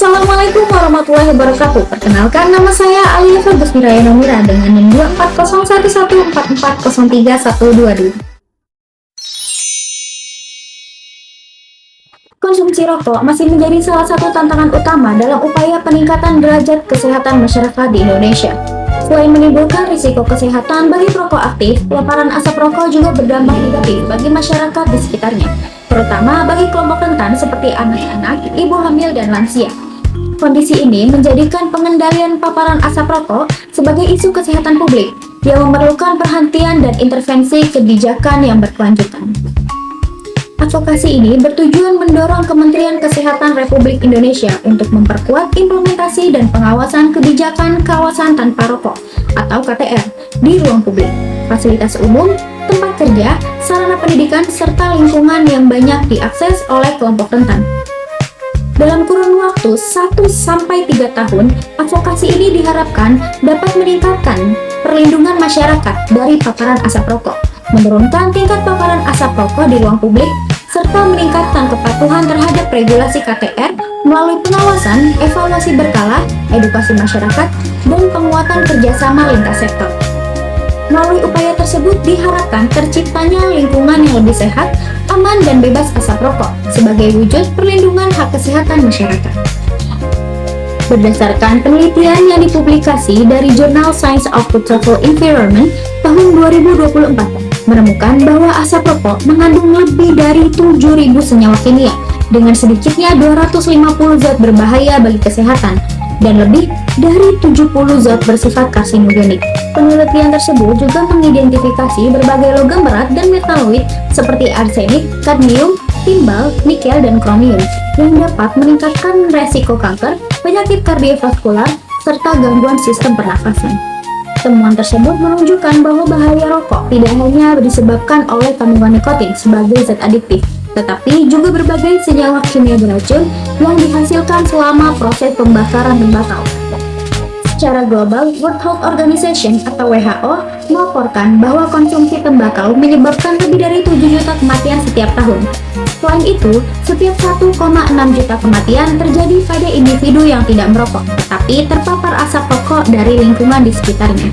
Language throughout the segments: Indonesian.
Assalamualaikum warahmatullahi wabarakatuh. Perkenalkan, nama saya Alia Fergus Mirayana Mira dengan NIM 24011440312. Konsumsi rokok masih menjadi salah satu tantangan utama dalam upaya peningkatan derajat kesehatan masyarakat di Indonesia. Selain menimbulkan risiko kesehatan bagi perokok aktif, peleparan asap rokok juga berdampak negatif bagi masyarakat di sekitarnya, terutama bagi kelompok rentan seperti anak-anak, ibu hamil, dan lansia. Kondisi ini menjadikan pengendalian paparan asap rokok sebagai isu kesehatan publik yang memerlukan perhatian dan intervensi kebijakan yang berkelanjutan. Advokasi ini bertujuan mendorong Kementerian Kesehatan Republik Indonesia untuk memperkuat implementasi dan pengawasan kebijakan kawasan tanpa rokok atau KTR di ruang publik, fasilitas umum, tempat kerja, sarana pendidikan, serta lingkungan yang banyak diakses oleh kelompok rentan. Dalam kurun waktu 1-3 tahun, advokasi ini diharapkan dapat meningkatkan perlindungan masyarakat dari paparan asap rokok, menurunkan tingkat paparan asap rokok di ruang publik, serta meningkatkan kepatuhan terhadap regulasi KTR melalui pengawasan, evaluasi berkala, edukasi masyarakat, dan penguatan kerjasama lintas sektor. Melalui upaya tersebut diharapkan terciptanya lingkungan yang lebih sehat, aman, dan bebas asap rokok sebagai wujud perlindungan hak kesehatan masyarakat. Berdasarkan penelitian yang dipublikasi dari jurnal Science of the Total Environment tahun 2024, menemukan bahwa asap rokok mengandung lebih dari 7.000 senyawa kimia dengan sedikitnya 250 zat berbahaya bagi kesehatan dan lebih dari 70 zat bersifat karsinogenik. Penelitian tersebut juga mengidentifikasi berbagai logam berat dan metaloid seperti arsenik, kadmium, timbal, nikel, dan kromium yang dapat meningkatkan resiko kanker, penyakit kardiovaskular, serta gangguan sistem pernafasan. Temuan tersebut menunjukkan bahwa bahaya rokok tidak hanya disebabkan oleh kandungan nikotin sebagai zat adiktif, tetapi juga berbagai senyawa kimia beracun yang dihasilkan selama proses pembakaran tembakau. Secara global, World Health Organization atau WHO melaporkan bahwa konsumsi tembakau menyebabkan lebih dari 7 juta kematian setiap tahun. Selain itu, setiap 1,6 juta kematian terjadi pada individu yang tidak merokok, tetapi terpapar asap rokok dari lingkungan di sekitarnya.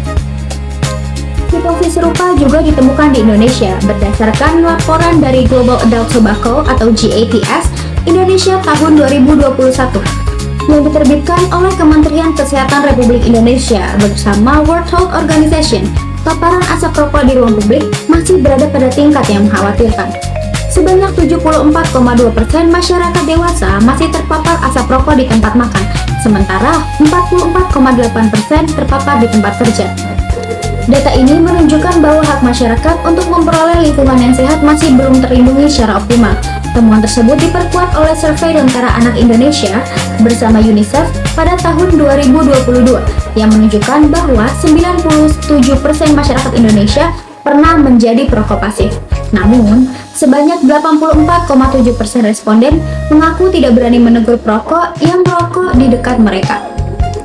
Situasi serupa juga ditemukan di Indonesia berdasarkan laporan dari Global Adult Tobacco atau GATS Indonesia tahun 2021 yang diterbitkan oleh Kementerian Kesehatan Republik Indonesia bersama World Health Organization. Paparan asap rokok di ruang publik masih berada pada tingkat yang mengkhawatirkan. Sebanyak 74,2% masyarakat dewasa masih terpapar asap rokok di tempat makan, sementara 44,8% terpapar di tempat kerja. Data ini menunjukkan bahwa hak masyarakat untuk memperoleh lingkungan yang sehat masih belum terlindungi secara optimal. Temuan tersebut diperkuat oleh Survei Lentera Anak Indonesia bersama UNICEF pada tahun 2022 yang menunjukkan bahwa 97% masyarakat Indonesia pernah menjadi perokok pasif. Namun, sebanyak 84,7% responden mengaku tidak berani menegur perokok yang merokok di dekat mereka.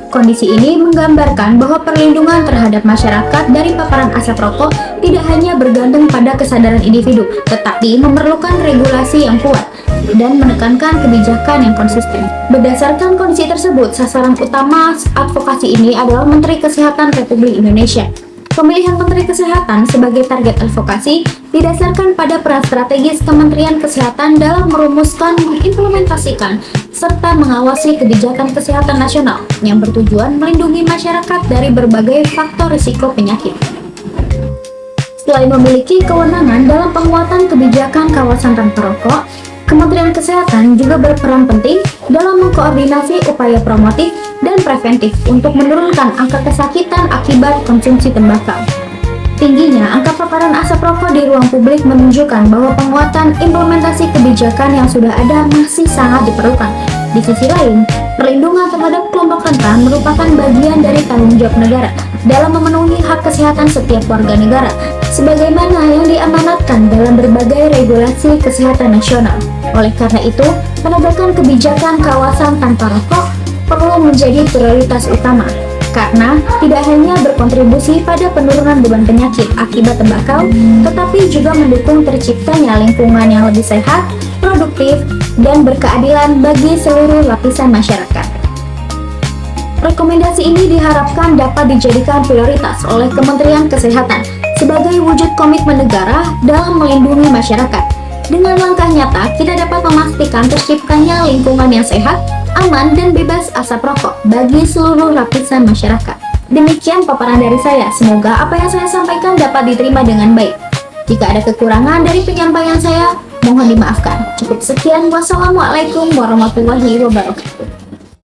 Kondisi ini menggambarkan bahwa perlindungan terhadap masyarakat dari paparan asap rokok tidak hanya bergantung pada kesadaran individu, tetapi memerlukan regulasi yang kuat dan menekankan kebijakan yang konsisten. Berdasarkan kondisi tersebut, sasaran utama advokasi ini adalah Menteri Kesehatan Republik Indonesia. Pemilihan Menteri Kesehatan sebagai target advokasi didasarkan pada peran strategis Kementerian Kesehatan dalam merumuskan, mengimplementasikan, serta mengawasi kebijakan kesehatan nasional yang bertujuan melindungi masyarakat dari berbagai faktor risiko penyakit. Selain memiliki kewenangan dalam penguatan kebijakan kawasan tanpa rokok, Kementerian Kesehatan juga berperan penting dalam mengkoordinasi upaya promotif dan preventif untuk menurunkan angka kesakitan akibat konsumsi tembakau. Tingginya angka paparan asap rokok di ruang publik menunjukkan bahwa penguatan implementasi kebijakan yang sudah ada masih sangat diperlukan. Di sisi lain, perlindungan terhadap kelompok rentan merupakan bagian dari tanggung jawab negara dalam memenuhi hak kesehatan setiap warga negara, sebagaimana yang diamanatkan dalam berbagai regulasi kesehatan nasional. Oleh karena itu, penegakan kebijakan kawasan tanpa rokok perlu menjadi prioritas utama, karena tidak hanya berkontribusi pada penurunan beban penyakit akibat tembakau, tetapi juga mendukung terciptanya lingkungan yang lebih sehat, produktif, dan berkeadilan bagi seluruh lapisan masyarakat. Rekomendasi ini diharapkan dapat dijadikan prioritas oleh Kementerian Kesehatan sebagai wujud komitmen negara dalam melindungi masyarakat. Dengan langkah nyata, kita dapat memastikan terciptanya lingkungan yang sehat, aman, dan bebas asap rokok bagi seluruh lapisan masyarakat. Demikian paparan dari saya, semoga apa yang saya sampaikan dapat diterima dengan baik. Jika ada kekurangan dari penyampaian saya, mohon dimaafkan. Cukup sekian, wassalamualaikum warahmatullahi wabarakatuh.